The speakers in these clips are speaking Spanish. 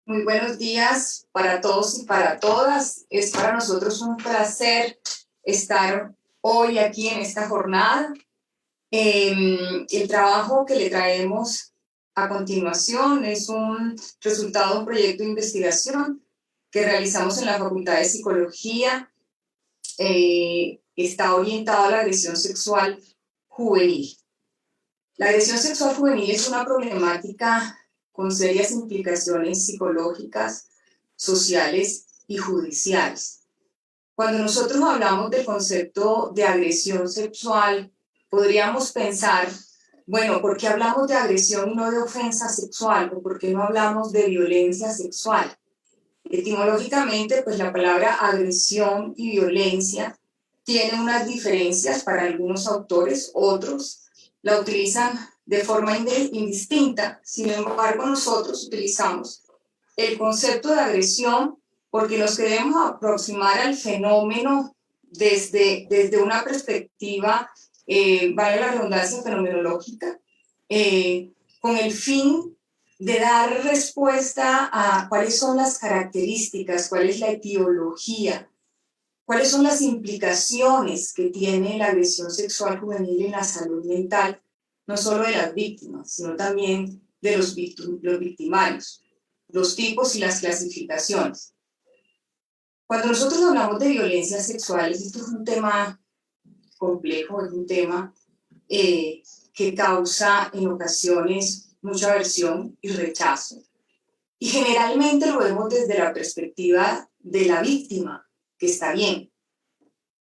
Muy buenos días para todos y para todas. Es para nosotros un placer estar hoy aquí en esta jornada. El trabajo que le traemos a continuación es un resultado de un proyecto de investigación que realizamos en la Facultad de Psicología. Está orientado a la agresión sexual juvenil. La agresión sexual juvenil es una problemática con serias implicaciones psicológicas, sociales y judiciales. Cuando nosotros hablamos del concepto de agresión sexual, podríamos pensar, bueno, ¿por qué hablamos de agresión y no de ofensa sexual? ¿O por qué no hablamos de violencia sexual? Etimológicamente, pues la palabra agresión y violencia tiene unas diferencias para algunos autores, otros la utilizan de forma indistinta. Sin embargo, nosotros utilizamos el concepto de agresión porque nos queremos aproximar al fenómeno desde una perspectiva, vale la redundancia, fenomenológica, con el fin de dar respuesta a cuáles son las características, cuál es la etiología, cuáles son las implicaciones que tiene la agresión sexual juvenil en la salud mental, no solo de las víctimas, sino también de los victimarios, los tipos y las clasificaciones. Cuando nosotros hablamos de violencia sexual, esto es un tema complejo, es un tema que causa en ocasiones mucha aversión y rechazo. Y generalmente lo vemos desde la perspectiva de la víctima, que está bien.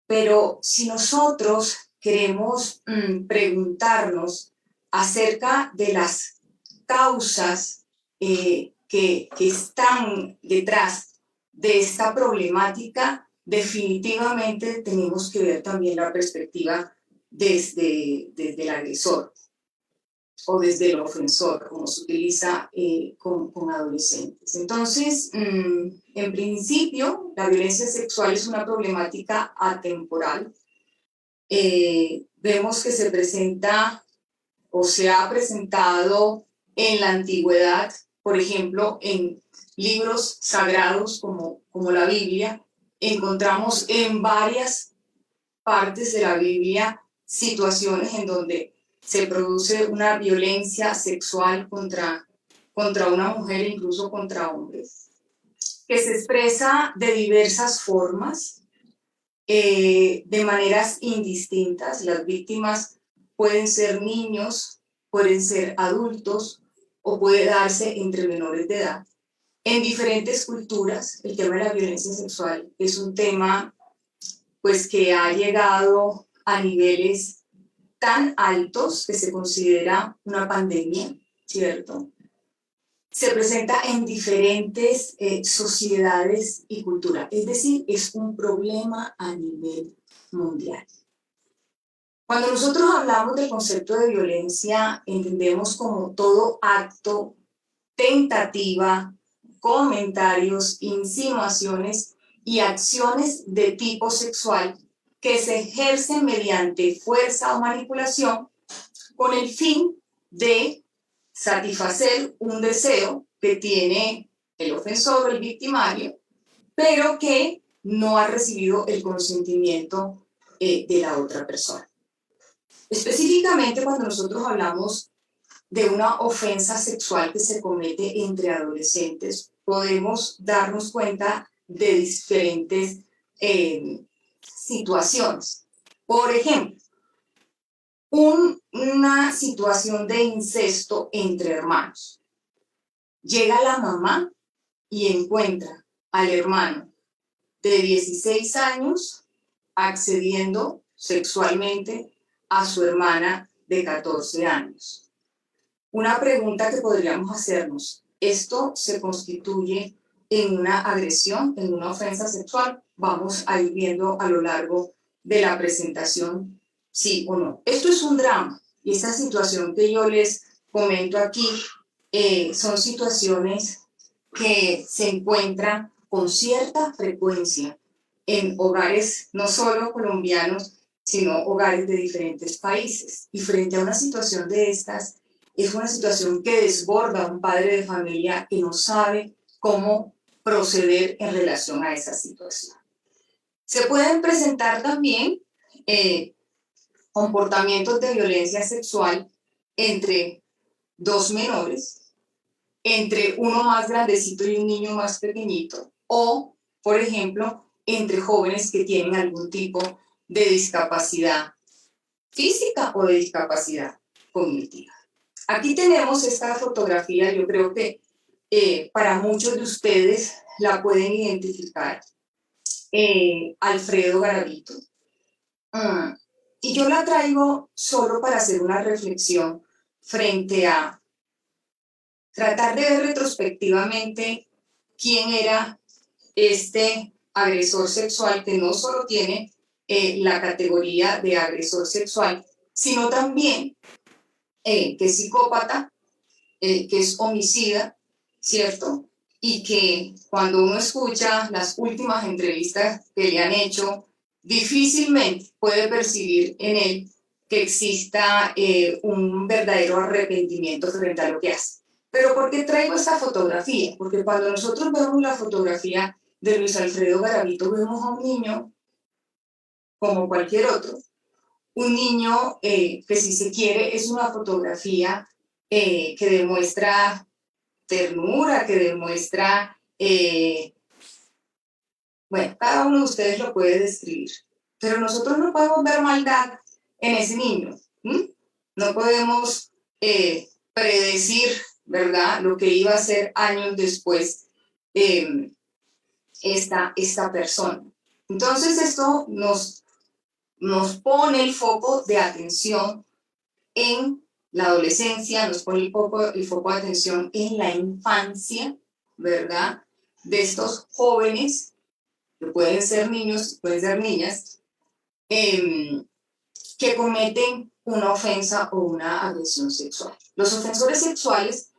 Pero si nosotros queremos preguntarnos acerca de las causas que están detrás de esta problemática, definitivamente tenemos que ver también la perspectiva desde el agresor o desde el ofensor, como se utiliza con adolescentes. Entonces, en principio, la violencia sexual es una problemática atemporal. Vemos que se presenta o se ha presentado en la antigüedad, por ejemplo, en libros sagrados como la Biblia. Encontramos en varias partes de la Biblia situaciones en donde se produce una violencia sexual contra una mujer, incluso contra hombres, que se expresa de diversas formas, de maneras indistintas. Las víctimas pueden ser niños, pueden ser adultos o puede darse entre menores de edad. En diferentes culturas, el tema de la violencia sexual es un tema pues que ha llegado a niveles tan altos que se considera una pandemia, ¿cierto? Se presenta en diferentes sociedades y culturas, es decir, es un problema a nivel mundial. Cuando nosotros hablamos del concepto de violencia, entendemos como todo acto, tentativa, comentarios, insinuaciones y acciones de tipo sexual que se ejercen mediante fuerza o manipulación con el fin de satisfacer un deseo que tiene el ofensor o el victimario, pero que no ha recibido el consentimiento de la otra persona. Específicamente cuando nosotros hablamos de una ofensa sexual que se comete entre adolescentes, podemos darnos cuenta de diferentes situaciones. Por ejemplo, una situación de incesto entre hermanos. Llega la mamá y encuentra al hermano de 16 años accediendo sexualmente a su hermana de 14 años. Una pregunta que podríamos hacernos, ¿esto se constituye en una agresión, en una ofensa sexual? Vamos a ir viendo a lo largo de la presentación sí o no. Esto es un drama y esta situación que yo les comento aquí son situaciones que se encuentran con cierta frecuencia en hogares no solo colombianos, sino hogares de diferentes países. Y frente a una situación de estas, es una situación que desborda a un padre de familia que no sabe cómo proceder en relación a esa situación. Se pueden presentar también comportamientos de violencia sexual entre dos menores, entre uno más grandecito y un niño más pequeñito, o, por ejemplo, entre jóvenes que tienen algún tipo de discapacidad física o de discapacidad cognitiva. Aquí tenemos esta fotografía, yo creo que para muchos de ustedes la pueden identificar, Alfredo Garavito. Y yo la traigo solo para hacer una reflexión frente a tratar de ver retrospectivamente quién era este agresor sexual, que no solo tiene la categoría de agresor sexual, sino también que es psicópata, que es homicida, ¿cierto? Y que cuando uno escucha las últimas entrevistas que le han hecho, difícilmente puede percibir en él que exista un verdadero arrepentimiento frente a lo que hace. Pero ¿por qué traigo esta fotografía? Porque cuando nosotros vemos la fotografía de Luis Alfredo Garavito, vemos a un niño como cualquier otro, un niño que, si se quiere, es una fotografía que demuestra ternura, que demuestra, bueno, cada uno de ustedes lo puede describir, pero nosotros no podemos ver maldad en ese niño, ¿m? No podemos predecir, ¿verdad?, lo que iba a ser años después esta persona. Entonces esto nos pone el foco de atención en la adolescencia, nos pone el foco de atención en la infancia, ¿verdad?, de estos jóvenes, que pueden ser niños, pueden ser niñas, que cometen una ofensa o una agresión sexual. Los ofensores sexuales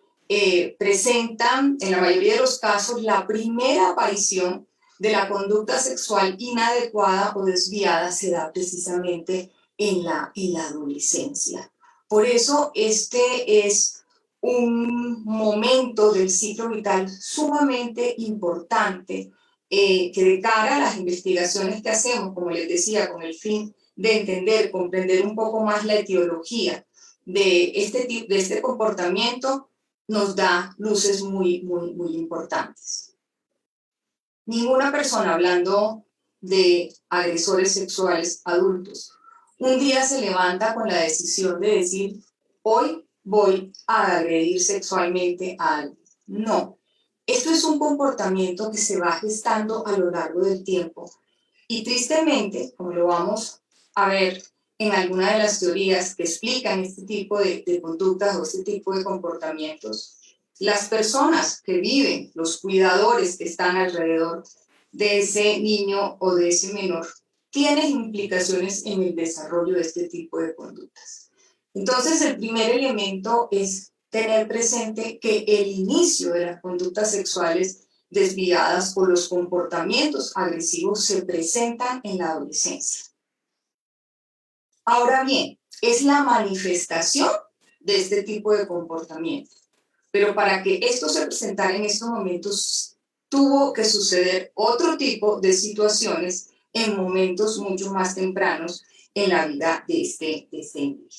presentan, en la mayoría de los casos, la primera aparición de la conducta sexual inadecuada o desviada se da precisamente en la adolescencia. Por eso este es un momento del ciclo vital sumamente importante que de cara a las investigaciones que hacemos, como les decía, con el fin de entender, comprender un poco más la etiología de este comportamiento, nos da luces muy importantes. Ninguna persona, hablando de agresores sexuales adultos, un día se levanta con la decisión de decir, hoy voy a agredir sexualmente a alguien. No, esto es un comportamiento que se va gestando a lo largo del tiempo. Y tristemente, como lo vamos a ver en alguna de las teorías que explican este tipo de conductas o este tipo de comportamientos, las personas que viven, los cuidadores que están alrededor de ese niño o de ese menor, tienen implicaciones en el desarrollo de este tipo de conductas. Entonces, el primer elemento es tener presente que el inicio de las conductas sexuales desviadas o los comportamientos agresivos se presentan en la adolescencia. Ahora bien, es la manifestación de este tipo de comportamiento. Pero para que esto se presentara en estos momentos, tuvo que suceder otro tipo de situaciones en momentos mucho más tempranos en la vida de este individuo.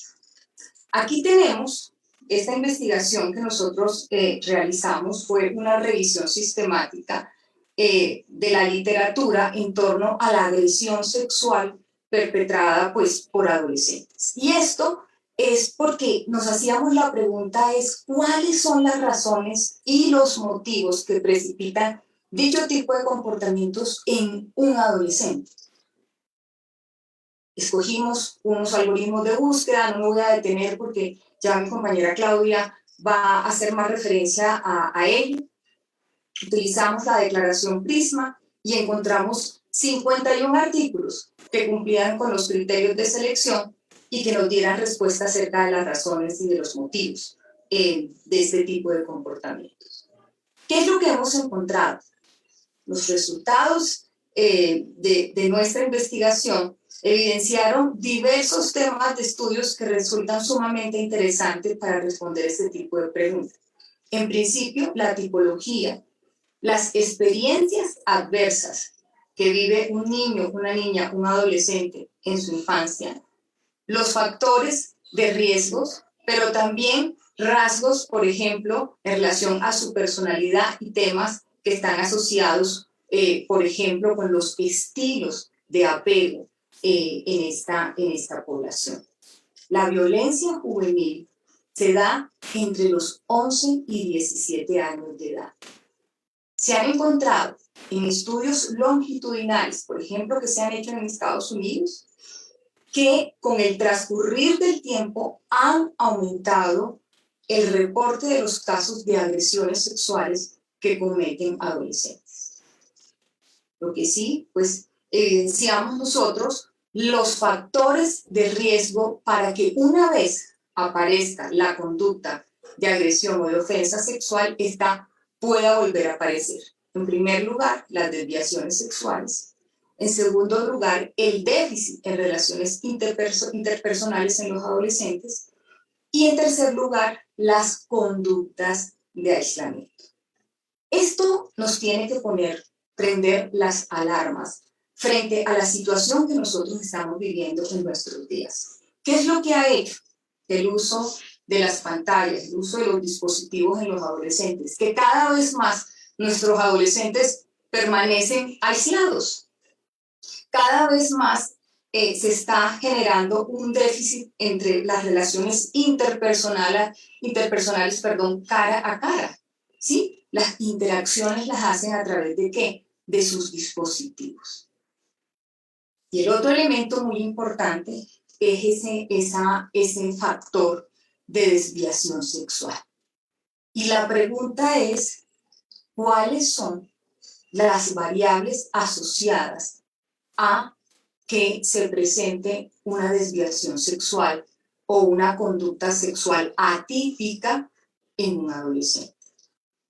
Aquí tenemos esta investigación que nosotros realizamos, fue una revisión sistemática de la literatura en torno a la agresión sexual perpetrada pues, por adolescentes. Y esto es porque nos hacíamos la pregunta es ¿cuáles son las razones y los motivos que precipitan dicho tipo de comportamientos en un adolescente? Escogimos unos algoritmos de búsqueda, no me voy a detener porque ya mi compañera Claudia va a hacer más referencia a ello. Utilizamos la declaración Prisma y encontramos 51 artículos que cumplían con los criterios de selección y que nos dieran respuesta acerca de las razones y de los motivos de este tipo de comportamientos. ¿Qué es lo que hemos encontrado? Los resultados de nuestra investigación evidenciaron diversos temas de estudios que resultan sumamente interesantes para responder este tipo de preguntas. En principio, la tipología las experiencias adversas que vive un niño, una niña, un adolescente en su infancia, los factores de riesgos, pero también rasgos, por ejemplo, en relación a su personalidad y temas que están asociados, por ejemplo, con los estilos de apego en esta población. La violencia juvenil se da entre los 11 y 17 años de edad. Se han encontrado en estudios longitudinales, por ejemplo, que se han hecho en Estados Unidos, que con el transcurrir del tiempo han aumentado el reporte de los casos de agresiones sexuales que cometen adolescentes. Lo que sí, pues, evidenciamos nosotros los factores de riesgo para que una vez aparezca la conducta de agresión o de ofensa sexual, esta pueda volver a aparecer. En primer lugar, las desviaciones sexuales. En segundo lugar, el déficit en relaciones interpersonales en los adolescentes. Y en tercer lugar, las conductas de aislamiento. Esto nos tiene que prender las alarmas frente a la situación que nosotros estamos viviendo en nuestros días. ¿Qué es lo que ha hecho el uso de las pantallas, el uso de los dispositivos en los adolescentes? Que cada vez más nuestros adolescentes permanecen aislados. Cada vez más se está generando un déficit entre las relaciones interpersonales, cara a cara, ¿sí? Las interacciones las hacen a través de ¿qué? De sus dispositivos. Y el otro elemento muy importante es ese factor de desviación sexual. Y la pregunta es, ¿cuáles son las variables asociadas a que se presente una desviación sexual o una conducta sexual atípica en un adolescente?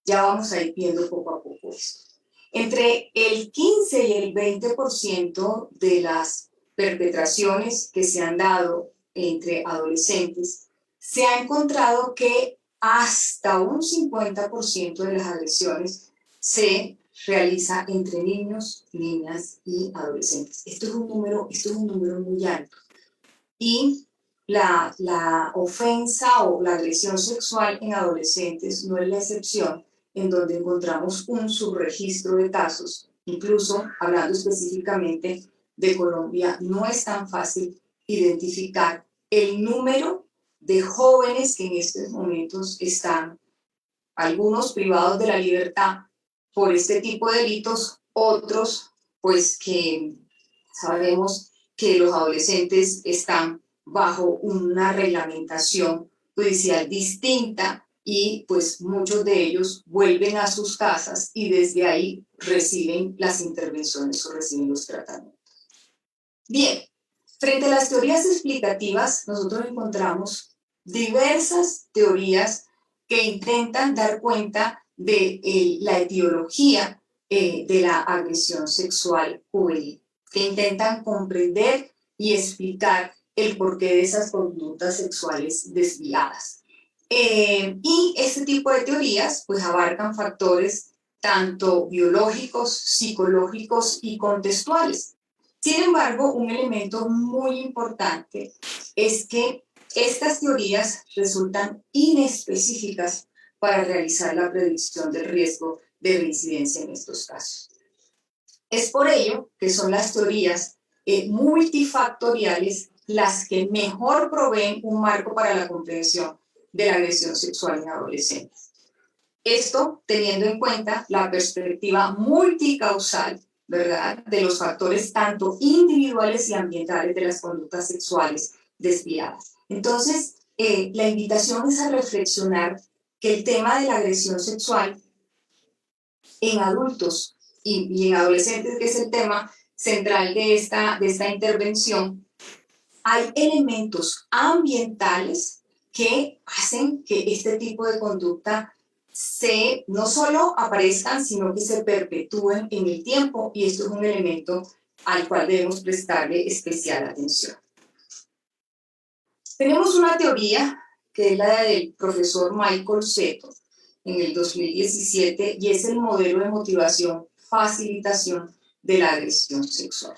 Ya vamos a ir viendo poco a poco esto. Entre el 15 y el 20% de las perpetraciones que se han dado entre adolescentes, se ha encontrado que hasta un 50% de las agresiones se realiza entre niños, niñas y adolescentes. Esto es un número muy alto. Y la ofensa o la agresión sexual en adolescentes no es la excepción, en donde encontramos un subregistro de casos. Incluso, hablando específicamente de Colombia, no es tan fácil identificar el número de jóvenes que en estos momentos están, algunos privados de la libertad por este tipo de delitos, otros, pues que sabemos que los adolescentes están bajo una reglamentación judicial distinta y pues muchos de ellos vuelven a sus casas y desde ahí reciben las intervenciones o reciben los tratamientos. Bien, frente a las teorías explicativas, nosotros encontramos diversas teorías que intentan dar cuenta de la etiología de la agresión sexual juvenil, que intentan comprender y explicar el porqué de esas conductas sexuales desviadas. Y este tipo de teorías pues abarcan factores tanto biológicos, psicológicos y contextuales. Sin embargo, un elemento muy importante es que estas teorías resultan inespecíficas para realizar la predicción del riesgo de reincidencia en estos casos. Es por ello que son las teorías multifactoriales las que mejor proveen un marco para la comprensión de la agresión sexual en adolescentes. Esto teniendo en cuenta la perspectiva multicausal, ¿verdad?, de los factores tanto individuales y ambientales de las conductas sexuales desviadas. Entonces, la invitación es a reflexionar que el tema de la agresión sexual en adultos y en adolescentes, que es el tema central de esta intervención, hay elementos ambientales que hacen que este tipo de conducta no solo aparezcan, sino que se perpetúen en el tiempo, y esto es un elemento al cual debemos prestarle especial atención. Tenemos una teoría que es la del profesor Michael Seto, en el 2017 y es el modelo de motivación, facilitación de la agresión sexual.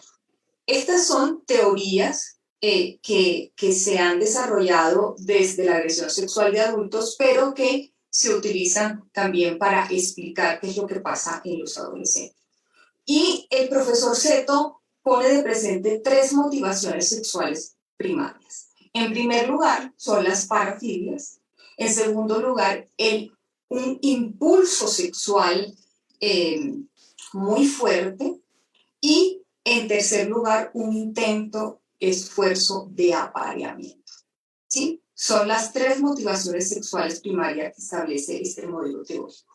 Estas son teorías que se han desarrollado desde la agresión sexual de adultos, pero que se utilizan también para explicar qué es lo que pasa en los adolescentes. Y el profesor Seto pone de presente 3 motivaciones sexuales primarias. En primer lugar, son las parafilias. En segundo lugar, un impulso sexual muy fuerte. Y en tercer lugar, un intento, esfuerzo de apareamiento. ¿Sí? Son las 3 motivaciones sexuales primarias que establece este modelo teórico.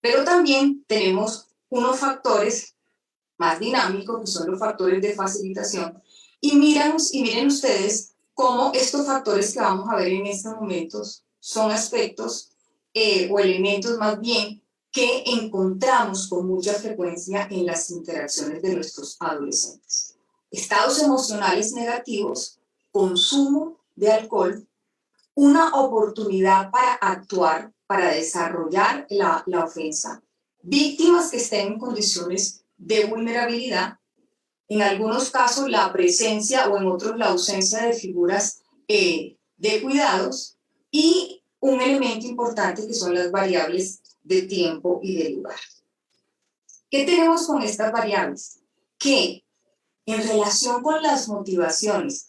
Pero también tenemos unos factores más dinámicos, que son los factores de facilitación. Y miren ustedes cómo estos factores que vamos a ver en estos momentos son aspectos o elementos más bien que encontramos con mucha frecuencia en las interacciones de nuestros adolescentes. Estados emocionales negativos, consumo de alcohol, una oportunidad para actuar, para desarrollar la ofensa, víctimas que estén en condiciones de vulnerabilidad, en algunos casos la presencia o en otros la ausencia de figuras de cuidados y un elemento importante que son las variables de tiempo y de lugar. ¿Qué tenemos con estas variables? Que en relación con las motivaciones,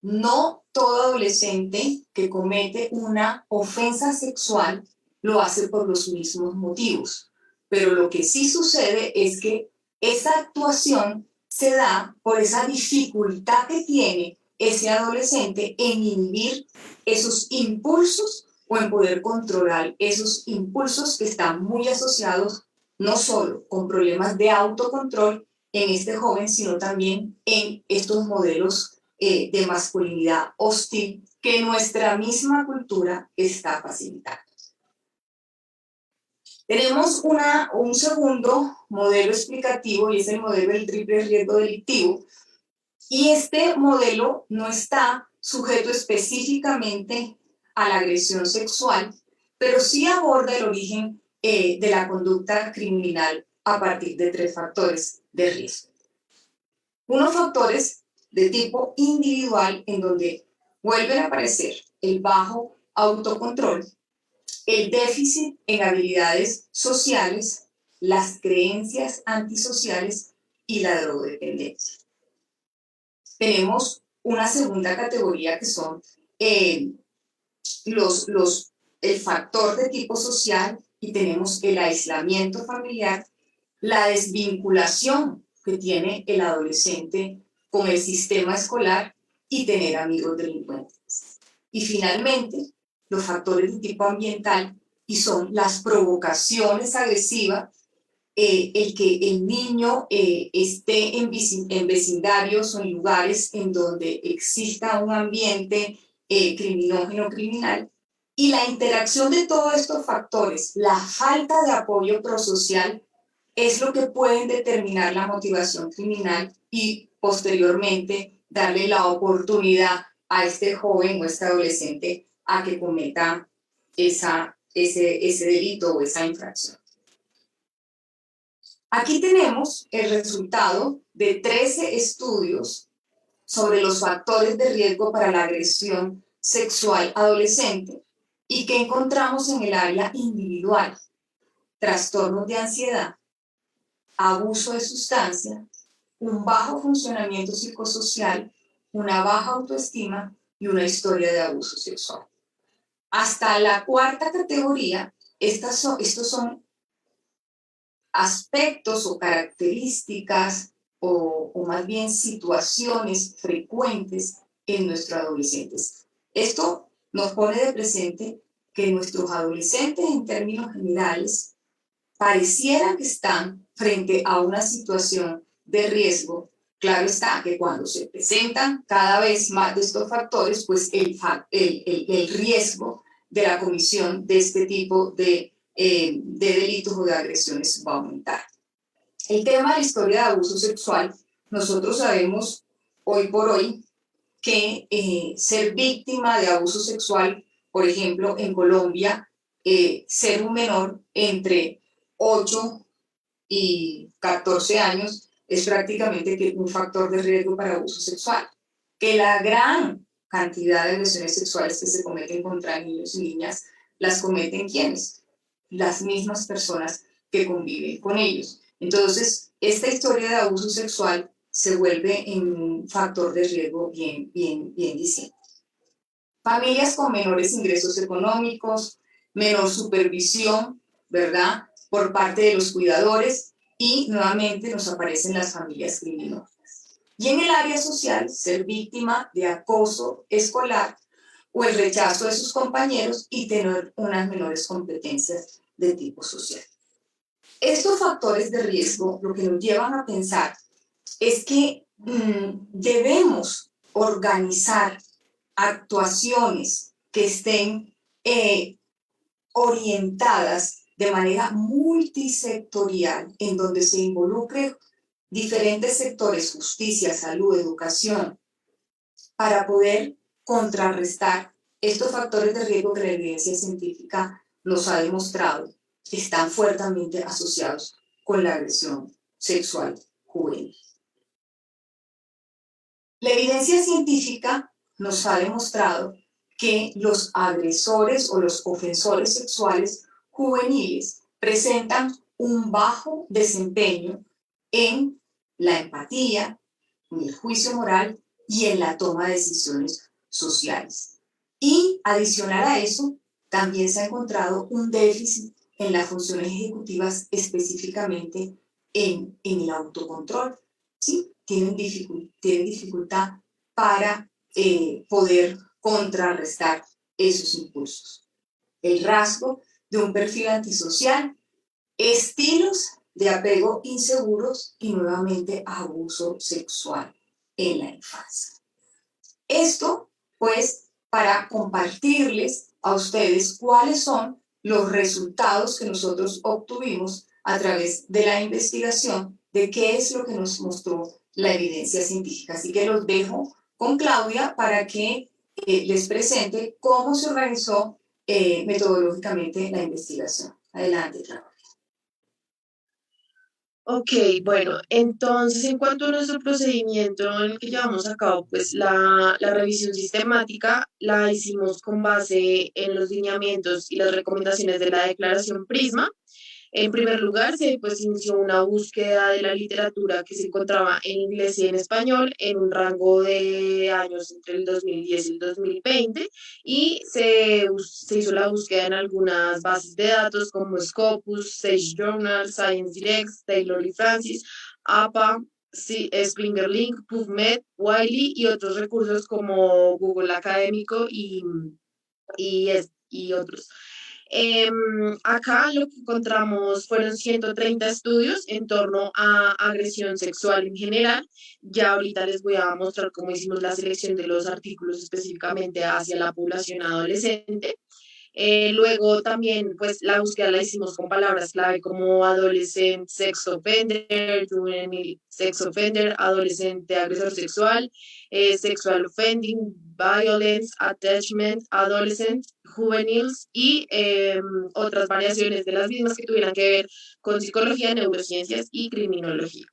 no todo adolescente que comete una ofensa sexual lo hace por los mismos motivos, pero lo que sí sucede es que esa actuación se da por esa dificultad que tiene ese adolescente en inhibir esos impulsos o en poder controlar esos impulsos que están muy asociados no solo con problemas de autocontrol en este joven, sino también en estos modelos de masculinidad hostil que nuestra misma cultura está facilitando. Tenemos un segundo modelo explicativo y es el modelo del triple riesgo delictivo. Y este modelo no está sujeto específicamente a la agresión sexual, pero sí aborda el origen de la conducta criminal a partir de 3 factores de riesgo. Unos factores de tipo individual en donde vuelven a aparecer el bajo autocontrol, el déficit en habilidades sociales, las creencias antisociales y la drogodependencia. Tenemos una segunda categoría que son el factor de tipo social y tenemos el aislamiento familiar, la desvinculación que tiene el adolescente con el sistema escolar y tener amigos delincuentes. Y finalmente, los factores de tipo ambiental y son las provocaciones agresivas, el que el niño esté en vecindarios o en lugares en donde exista un ambiente criminógeno criminal y la interacción de todos estos factores, la falta de apoyo prosocial es lo que pueden determinar la motivación criminal y posteriormente darle la oportunidad a este joven o este adolescente a que cometa ese delito o esa infracción. Aquí tenemos el resultado de 13 estudios sobre los factores de riesgo para la agresión sexual adolescente y que encontramos en el área individual: trastornos de ansiedad, abuso de sustancia, un bajo funcionamiento psicosocial, una baja autoestima y una historia de abuso sexual. Hasta la 4ª categoría, estos son aspectos o características o más bien situaciones frecuentes en nuestros adolescentes. Esto nos pone de presente que nuestros adolescentes en términos generales pareciera que están frente a una situación de riesgo. Claro está que cuando se presentan cada vez más de estos factores, pues el riesgo de la comisión de este tipo de delitos o de agresiones va a aumentar. El tema de la historia de abuso sexual, nosotros sabemos hoy por hoy que ser víctima de abuso sexual, por ejemplo, en Colombia, ser un menor entre 8 y 14 años es prácticamente un factor de riesgo para abuso sexual. Que la gran cantidad de agresiones sexuales que se cometen contra niños y niñas las cometen ¿quiénes? Las mismas personas que conviven con ellos. Entonces, esta historia de abuso sexual se vuelve en un factor de riesgo bien distinto. Familias con menores ingresos económicos, menor supervisión, ¿verdad? Por parte de los cuidadores y nuevamente nos aparecen las familias criminógenas. Y en el área social, ser víctima de acoso escolar o el rechazo de sus compañeros y tener unas menores competencias de tipo social. Estos factores de riesgo lo que nos llevan a pensar es que debemos organizar actuaciones que estén orientadas de manera multisectorial, en donde se involucre diferentes sectores, justicia, salud, educación, para poder contrarrestar estos factores de riesgo que la evidencia científica nos ha demostrado están fuertemente asociados con la agresión sexual juvenil. La evidencia científica nos ha demostrado que los agresores o los ofensores sexuales juveniles presentan un bajo desempeño en la empatía, en el juicio moral y en la toma de decisiones sociales. Y adicional a eso, también se ha encontrado un déficit en las funciones ejecutivas, específicamente en el autocontrol. ¿Sí? Tienen dificultad para poder contrarrestar esos impulsos. El rasgo de un perfil antisocial, estilos de apego inseguros y nuevamente abuso sexual en la infancia. Esto, pues, para compartirles a ustedes cuáles son los resultados que nosotros obtuvimos a través de la investigación de qué es lo que nos mostró la evidencia científica. Así que los dejo con Claudia para que les presente cómo se organizó metodológicamente la investigación. Adelante, Claudia. Ok, bueno, entonces en cuanto a nuestro procedimiento en el que llevamos a cabo, pues la revisión sistemática la hicimos con base en los lineamientos y las recomendaciones de la Declaración Prisma. En primer lugar, se pues, inició una búsqueda de la literatura que se encontraba en inglés y en español en un rango de años entre el 2010 y el 2020 y se hizo la búsqueda en algunas bases de datos como Scopus, Sage Journal, Science Direct, Taylor y Francis, APA, Springer Link, PubMed, Wiley y otros recursos como Google Académico y otros. Acá lo que encontramos fueron 130 estudios en torno a agresión sexual en general. Ya ahorita les voy a mostrar cómo hicimos la selección de los artículos específicamente hacia la población adolescente. Luego también, pues la búsqueda la hicimos con palabras clave como adolescente sex offender, juvenile sex offender, adolescente agresor sexual, sexual offending, violence, attachment, adolescent, juveniles y otras variaciones de las mismas que tuvieran que ver con psicología, neurociencias y criminología.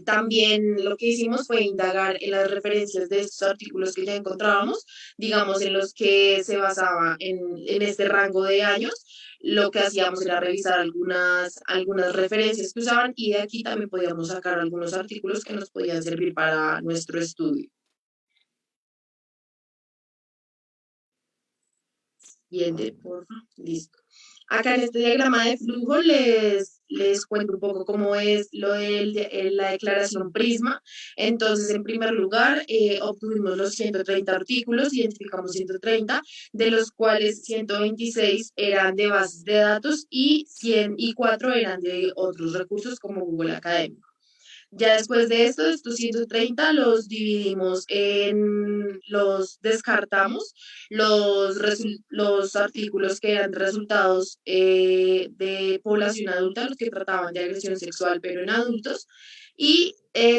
También lo que hicimos fue indagar en las referencias de estos artículos que ya encontrábamos, digamos, en los que se basaba en este rango de años. Lo que hacíamos era revisar algunas referencias que usaban y de aquí también podíamos sacar algunos artículos que nos podían servir para nuestro estudio. Siguiente, por favor. Listo. Acá en este diagrama de flujo les cuento un poco cómo es lo de la declaración Prisma. Entonces, en primer lugar, obtuvimos los 130 artículos, identificamos 130, de los cuales 126 eran de bases de datos y 104 eran de otros recursos como Google Académico. Ya después de esto, estos 130 los dividimos los descartamos, los artículos que eran resultados de población adulta, los que trataban de agresión sexual, pero en adultos, Y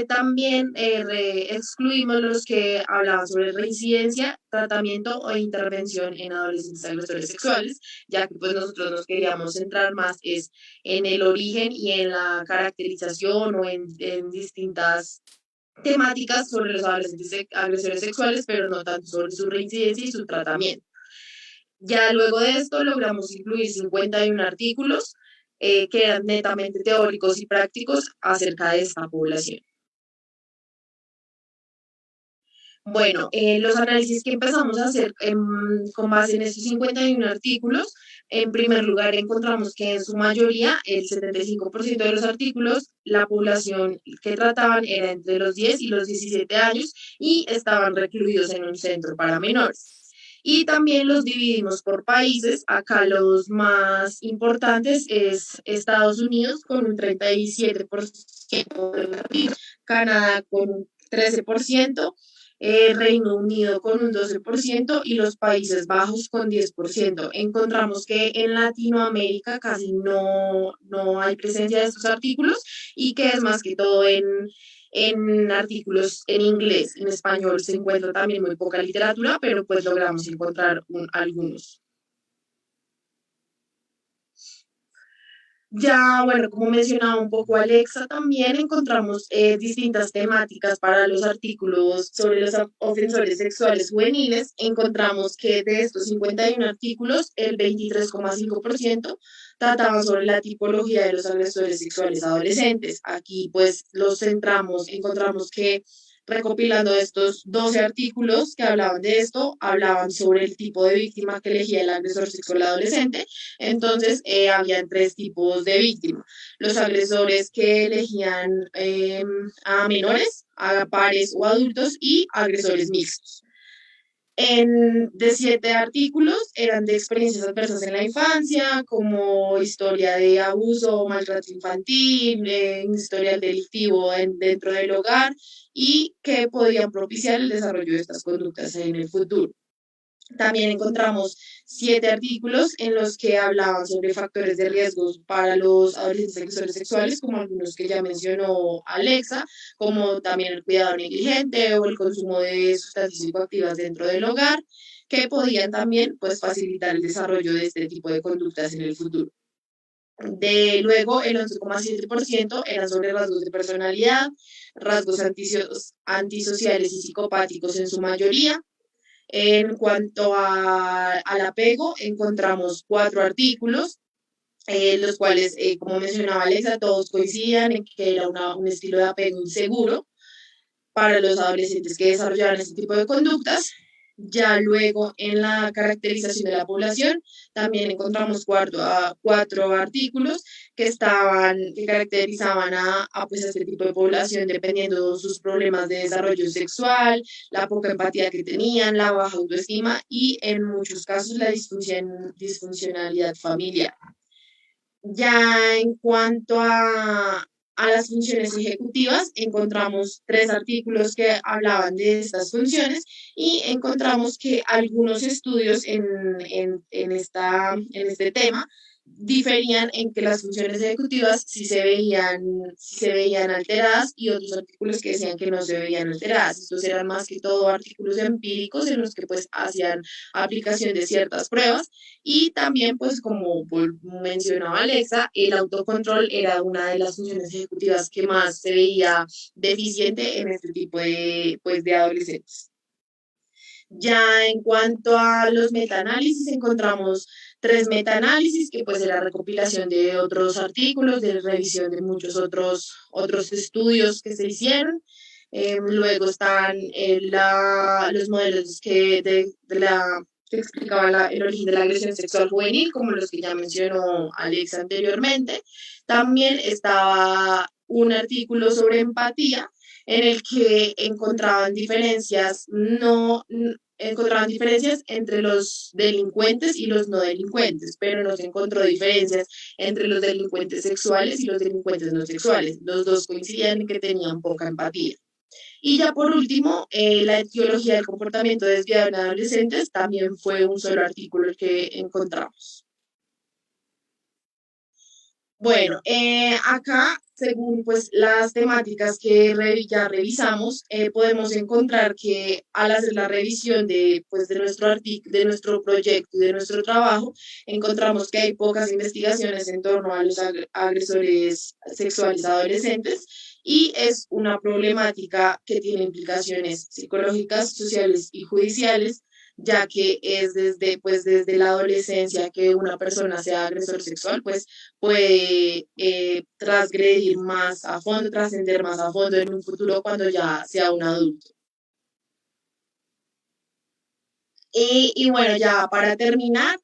también excluimos los que hablaban sobre reincidencia, tratamiento o intervención en adolescentes agresores sexuales, ya que pues nosotros nos queríamos centrar más es en el origen y en la caracterización o en distintas temáticas sobre los adolescentes agresores sexuales, pero no tanto sobre su reincidencia y su tratamiento. Ya luego de esto logramos incluir 51 artículos que eran netamente teóricos y prácticos acerca de esta población. Bueno, los análisis que empezamos a hacer con base en estos 51 artículos, en primer lugar encontramos que en su mayoría, el 75% de los artículos, la población que trataban era entre los 10 y los 17 años y estaban recluidos en un centro para menores. Y también los dividimos por países. Acá los más importantes es Estados Unidos con un 37% de los artículos, Canadá con un 13%, Reino Unido con un 12% y los Países Bajos con 10%. Encontramos que en Latinoamérica casi no hay presencia de estos artículos y que es más que todo en artículos en inglés. En español se encuentra también muy poca literatura, pero pues logramos encontrar algunos. Ya, bueno, como mencionaba un poco Alexa, también encontramos distintas temáticas para los artículos sobre los ofensores sexuales juveniles. Encontramos que de estos 51 artículos, el 23,5% trataban sobre la tipología de los agresores sexuales adolescentes. Aquí pues los centramos, encontramos que recopilando estos 12 artículos que hablaban de esto, hablaban sobre el tipo de víctima que elegía el agresor sexual adolescente. Entonces, habían tres tipos de víctimas. Los agresores que elegían a menores, a pares o adultos y agresores mixtos. De 7 artículos eran de experiencias adversas en la infancia, como historia de abuso o maltrato infantil, historial delictivo dentro del hogar y que podían propiciar el desarrollo de estas conductas en el futuro. También encontramos 7 artículos en los que hablaban sobre factores de riesgo para los adolescentes agresores sexuales, como algunos que ya mencionó Alexa, como también el cuidado negligente o el consumo de sustancias psicoactivas dentro del hogar, que podían también pues, facilitar el desarrollo de este tipo de conductas en el futuro. De luego, el 11,7% eran sobre rasgos de personalidad, rasgos antisociales y psicopáticos en su mayoría. En cuanto al apego, encontramos 4 artículos, los cuales, como mencionaba Alexa, todos coincidían en que era un estilo de apego inseguro para los adolescentes que desarrollaban este tipo de conductas. Ya luego, en la caracterización de la población, también encontramos 4 artículos que caracterizaban pues, a este tipo de población dependiendo de sus problemas de desarrollo sexual, la poca empatía que tenían, la baja autoestima y en muchos casos la disfuncionalidad familiar. Ya en cuanto a las funciones ejecutivas, encontramos 3 artículos que hablaban de estas funciones y encontramos que algunos estudios en este tema diferían en que las funciones ejecutivas sí se veían alteradas y otros artículos que decían que no se veían alteradas. Estos eran más que todo artículos empíricos en los que pues hacían aplicación de ciertas pruebas y también, pues, como mencionaba Alexa, el autocontrol era una de las funciones ejecutivas que más se veía deficiente en este tipo pues, de adolescentes. Ya en cuanto a los metaanálisis, encontramos 3 metaanálisis, que pues era recopilación de otros artículos, de revisión de muchos otros estudios que se hicieron. Luego están los modelos que explicaban el origen de la agresión sexual juvenil, como los que ya mencionó Alex anteriormente. También estaba un artículo sobre empatía en el que encontraban diferencias entre los delincuentes y los no delincuentes, pero no se encontró diferencias entre los delincuentes sexuales y los delincuentes no sexuales. Los dos coincidían en que tenían poca empatía. Y ya por último, la etiología del comportamiento desviado en adolescentes también fue un solo artículo el que encontramos. Bueno, acá según pues las temáticas que ya revisamos, podemos encontrar que al hacer la revisión de, pues, de nuestro proyecto y de nuestro trabajo, encontramos que hay pocas investigaciones en torno a los agresores sexuales adolescentes y es una problemática que tiene implicaciones psicológicas, sociales y judiciales, ya que es desde, pues, desde la adolescencia que una persona sea agresor sexual, pues puede transgredir más a fondo, trascender más a fondo en un futuro cuando ya sea un adulto. Y bueno, ya para terminar,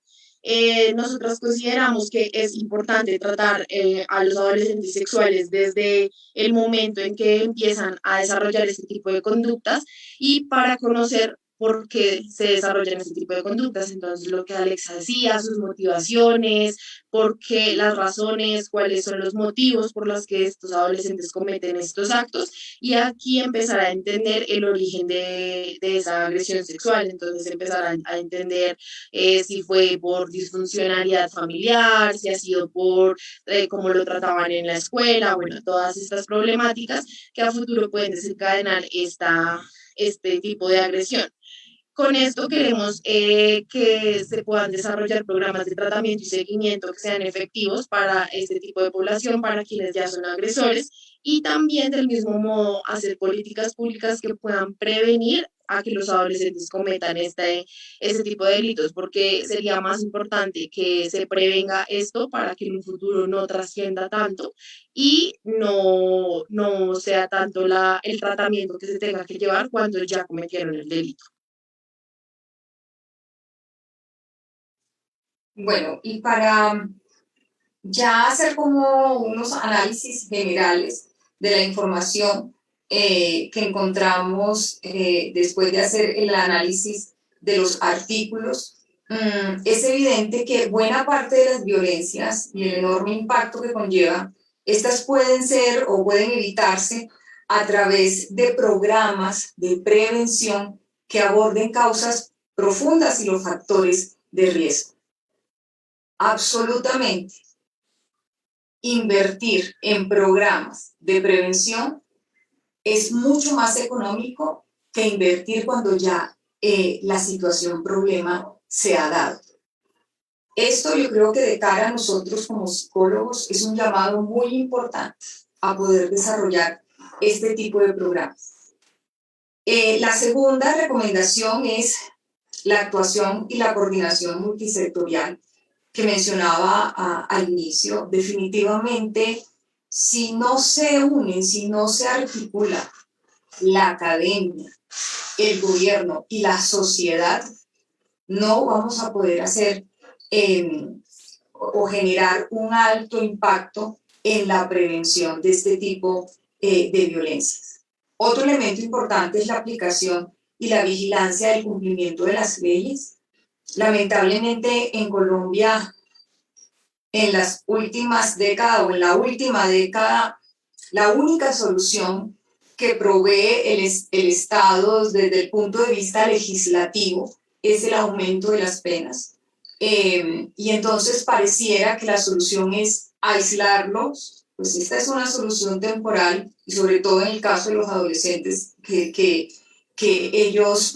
nosotros consideramos que es importante tratar a los adolescentes sexuales desde el momento en que empiezan a desarrollar este tipo de conductas y para conocer por qué se desarrollan este tipo de conductas. Entonces, lo que Alexa decía, sus motivaciones, por qué las razones, cuáles son los motivos por los que estos adolescentes cometen estos actos y aquí empezar a entender el origen de esa agresión sexual. Entonces empezar a entender si fue por disfuncionalidad familiar, si ha sido por cómo lo trataban en la escuela, bueno, todas estas problemáticas que a futuro pueden desencadenar este tipo de agresión. Con esto queremos que se puedan desarrollar programas de tratamiento y seguimiento que sean efectivos para este tipo de población, para quienes ya son agresores, y también del mismo modo hacer políticas públicas que puedan prevenir a que los adolescentes cometan este tipo de delitos, porque sería más importante que se prevenga esto para que en un futuro no trascienda tanto y no sea tanto el tratamiento que se tenga que llevar cuando ya cometieron el delito. Bueno, y para ya hacer como unos análisis generales de la información que encontramos después de hacer el análisis de los artículos, es evidente que buena parte de las violencias y el enorme impacto que conlleva, estas pueden ser o pueden evitarse a través de programas de prevención que aborden causas profundas y los factores de riesgo. Absolutamente invertir en programas de prevención es mucho más económico que invertir cuando ya la situación problema se ha dado. Esto yo creo que de cara a nosotros como psicólogos es un llamado muy importante a poder desarrollar este tipo de programas. La segunda recomendación es la actuación y la coordinación multisectorial que mencionaba al inicio. Definitivamente, si no se unen, si no se articula la academia, el gobierno y la sociedad, no vamos a poder hacer o generar un alto impacto en la prevención de este tipo de violencias. Otro elemento importante es la aplicación y la vigilancia del cumplimiento de las leyes. Lamentablemente en Colombia, en las últimas décadas o en la última década, la única solución que provee el Estado desde el punto de vista legislativo es el aumento de las penas. Y entonces pareciera que la solución es aislarlos, pues esta es una solución temporal y sobre todo en el caso de los adolescentes que ellos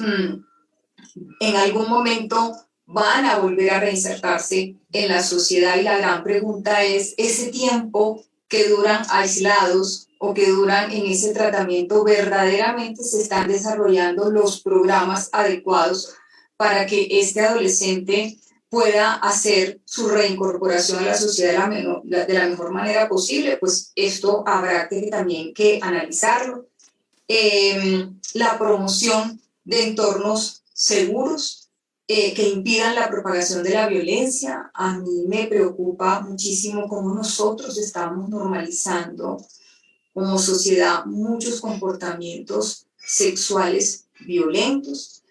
en algún momento van a volver a reinsertarse en la sociedad y la gran pregunta es, ese tiempo que duran aislados o que duran en ese tratamiento, ¿verdaderamente se están desarrollando los programas adecuados para que este adolescente pueda hacer su reincorporación a la sociedad de la mejor manera posible? Pues esto habrá también que analizarlo. La promoción de entornos seguros que impidan la propagación de la violencia. A mí me preocupa muchísimo cómo nosotros estamos normalizando como sociedad muchos comportamientos sexuales violentos.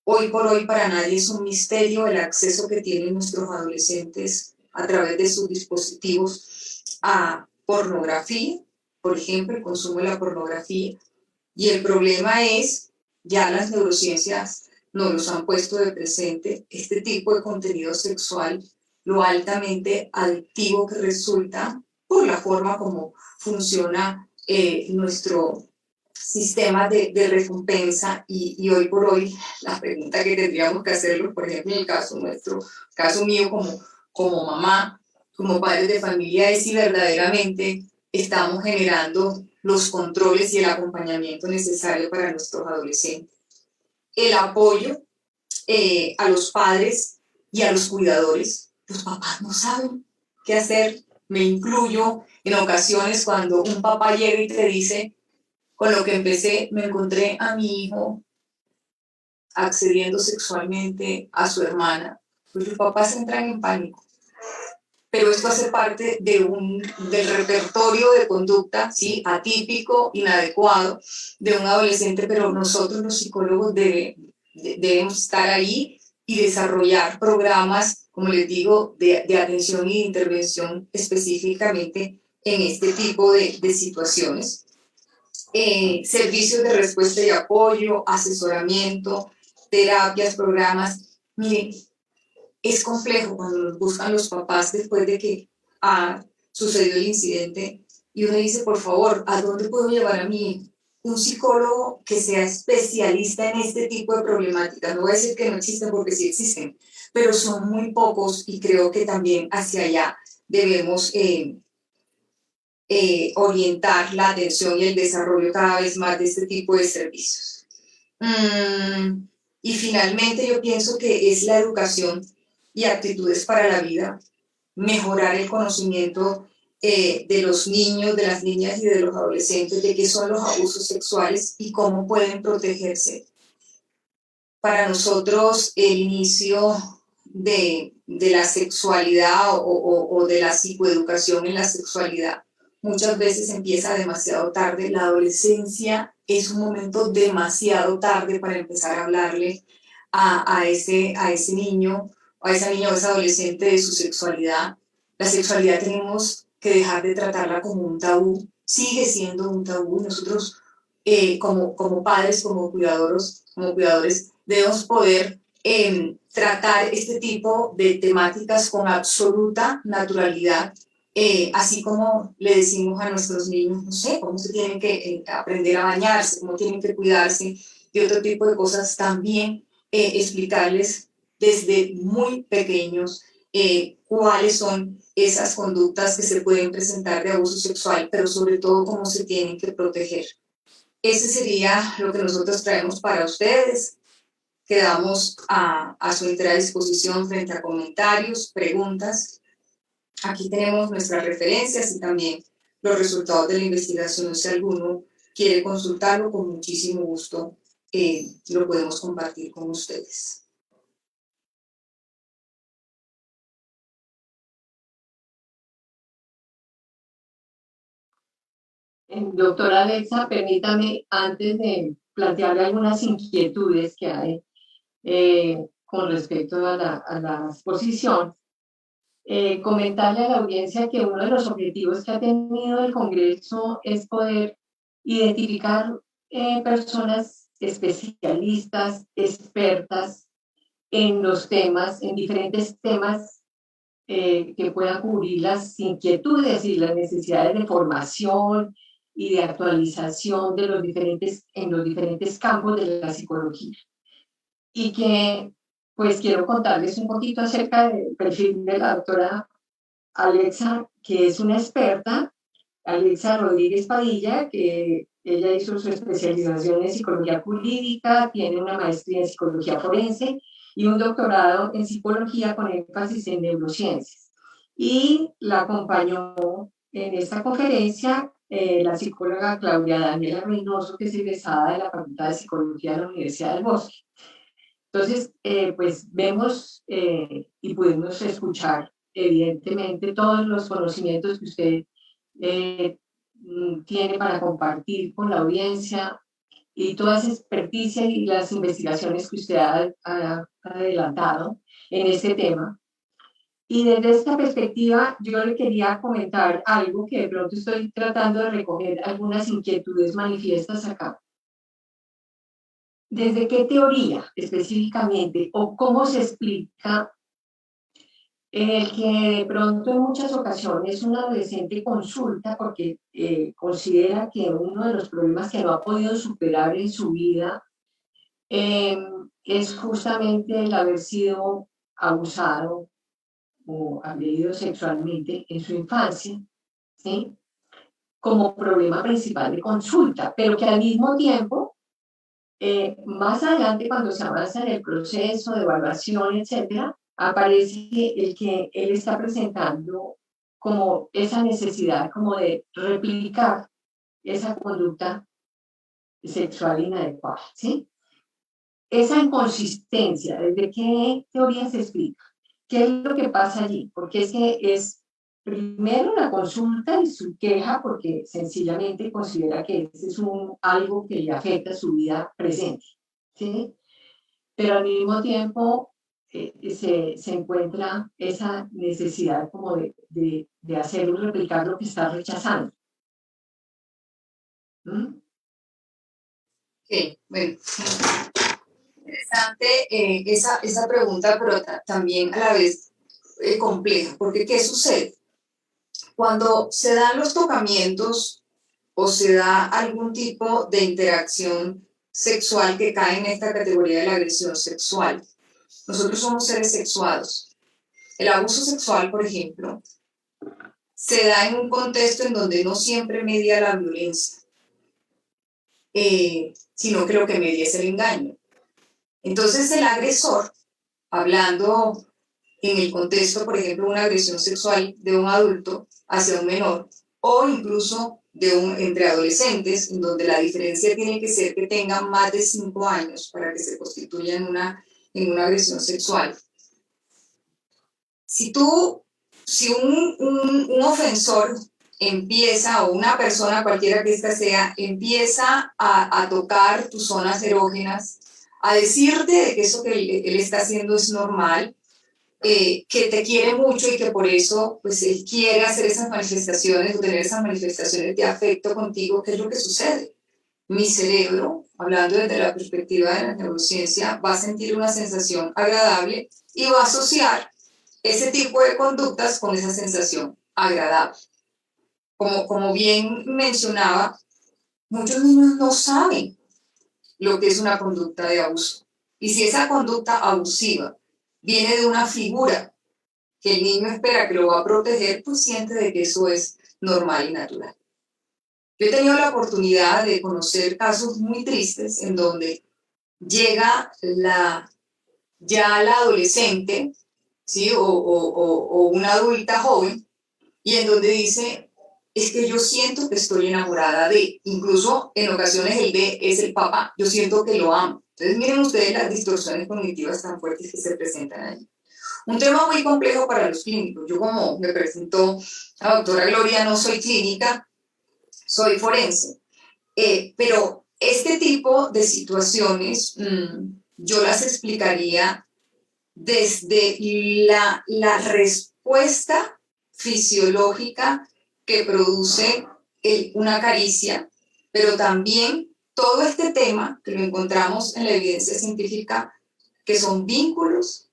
Hoy por hoy para nadie es un misterio el acceso que tienen nuestros adolescentes a través de sus dispositivos a pornografía, por ejemplo, el consumo de la pornografía. Y el problema es, ya las neurociencias nos los han puesto de presente, este tipo de contenido sexual, lo altamente adictivo que resulta por la forma como funciona nuestro sistema de recompensa y hoy por hoy la pregunta que tendríamos que hacerlo, por ejemplo, en el caso nuestro, caso mío como mamá, como padres de familia, es si verdaderamente estamos generando los controles y el acompañamiento necesario para nuestros adolescentes. El apoyo a los padres y a los cuidadores. Los papás no saben qué hacer. Me incluyo en ocasiones cuando un papá llega y te dice, con lo que empecé, me encontré a mi hijo accediendo sexualmente a su hermana. Pues los papás entran en pánico. Pero esto hace parte del repertorio de conducta, ¿sí? Atípico, inadecuado de un adolescente, pero nosotros los psicólogos debemos estar ahí y desarrollar programas, como les digo, de atención y de intervención específicamente en este tipo de situaciones. Servicios de respuesta y apoyo, asesoramiento, terapias, programas. Miren, es complejo cuando nos buscan los papás después de que ha sucedido el incidente y uno dice, por favor, ¿a dónde puedo llevar a mi hijo? Un psicólogo que sea especialista en este tipo de problemáticas. No voy a decir que no existen porque sí existen, pero son muy pocos y creo que también hacia allá debemos orientar la atención y el desarrollo cada vez más de este tipo de servicios. Y finalmente yo pienso que es la educación y actitudes para la vida, mejorar el conocimiento de los niños, de las niñas y de los adolescentes de qué son los abusos sexuales y cómo pueden protegerse. Para nosotros el inicio de la sexualidad o de la psicoeducación en la sexualidad muchas veces empieza demasiado tarde. La adolescencia es un momento demasiado tarde para empezar a hablarle a ese niño, o a esa niña o a ese adolescente de su sexualidad. La sexualidad tenemos que dejar de tratarla como un tabú, sigue siendo un tabú. Nosotros como padres, como cuidadores, debemos poder tratar este tipo de temáticas con absoluta naturalidad, así como le decimos a nuestros niños, no sé, cómo se tienen que aprender a bañarse, cómo tienen que cuidarse y otro tipo de cosas, también explicarles desde muy pequeños cuáles son esas conductas que se pueden presentar de abuso sexual, pero sobre todo cómo se tienen que proteger. Ese sería lo que nosotros traemos para ustedes. Quedamos a su entera disposición frente a comentarios, preguntas. Aquí tenemos nuestras referencias y también los resultados de la investigación. Si alguno quiere consultarlo, con muchísimo gusto lo podemos compartir con ustedes. Doctora Alexa, permítame, antes de plantearle algunas inquietudes que hay con respecto a la exposición, comentarle a la audiencia que uno de los objetivos que ha tenido el Congreso es poder identificar personas especialistas, expertas en los temas, en diferentes temas que puedan cubrir las inquietudes y las necesidades de formación y de actualización de en los diferentes campos de la psicología. Y que, pues, quiero contarles un poquito acerca del perfil de la doctora Alexa, que es una experta, Alexa Rodríguez Padilla, que ella hizo su especialización en psicología jurídica, tiene una maestría en psicología forense y un doctorado en psicología con énfasis en neurociencias. Y la acompañó en esta conferencia la psicóloga Claudia Daniela Reynoso, que es egresada de la Facultad de Psicología de la Universidad del Bosque. Entonces, pues vemos y pudimos escuchar, evidentemente, todos los conocimientos que usted tiene para compartir con la audiencia y toda esa experticia y las investigaciones que usted ha adelantado en este tema. Y desde esta perspectiva, yo le quería comentar algo que de pronto estoy tratando de recoger algunas inquietudes manifiestas acá. ¿Desde qué teoría específicamente o cómo se explica en el que de pronto en muchas ocasiones un adolescente consulta porque considera que uno de los problemas que no ha podido superar en su vida eh, es justamente el haber sido abusado o agredido sexualmente en su infancia, ¿sí? Como problema principal de consulta, pero que al mismo tiempo, más adelante cuando se avanza en el proceso de evaluación, etcétera, aparece el que él está presentando como esa necesidad como de replicar esa conducta sexual inadecuada, ¿sí? Esa inconsistencia, ¿desde qué teoría se explica? ¿Qué es lo que pasa allí? Porque es que es primero la consulta y su queja porque sencillamente considera que ese es algo que le afecta su vida presente, ¿sí? Pero al mismo tiempo se encuentra esa necesidad como de hacer y replicar lo que está rechazando. ¿Mm? Sí, bueno, interesante esa pregunta, pero también a la vez compleja, porque ¿qué sucede? Cuando se dan los tocamientos o se da algún tipo de interacción sexual que cae en esta categoría de la agresión sexual, nosotros somos seres sexuados. El abuso sexual, por ejemplo, se da en un contexto en donde no siempre media la violencia, sino que lo que media es el engaño. Entonces el agresor, hablando en el contexto, por ejemplo, una agresión sexual de un adulto hacia un menor, o incluso entre adolescentes, en donde la diferencia tiene que ser que tengan más de 5 años para que se constituya en una agresión sexual. Si un ofensor empieza, o una persona cualquiera que ésta sea, empieza a tocar tus zonas erógenas, a decirte de que eso que él está haciendo es normal, que te quiere mucho y que por eso pues él quiere hacer esas manifestaciones o tener esas manifestaciones de afecto contigo, ¿qué es lo que sucede? Mi cerebro, hablando desde la perspectiva de la neurociencia, va a sentir una sensación agradable y va a asociar ese tipo de conductas con esa sensación agradable. Como bien mencionaba, muchos niños no saben lo que es una conducta de abuso. Y si esa conducta abusiva viene de una figura que el niño espera que lo va a proteger, pues siente de que eso es normal y natural. Yo he tenido la oportunidad de conocer casos muy tristes en donde llega ya la adolescente, ¿sí? o una adulta joven, y en donde dice, es que yo siento que estoy enamorada de, incluso en ocasiones el de es el papá, yo siento que lo amo. Entonces miren ustedes las distorsiones cognitivas tan fuertes que se presentan ahí. Un tema muy complejo para los clínicos. Yo, como me presentó la doctora Gloria, no soy clínica, soy forense. Pero este tipo de situaciones yo las explicaría desde la respuesta fisiológica que produce una caricia, pero también todo este tema que lo encontramos en la evidencia científica, que son vínculos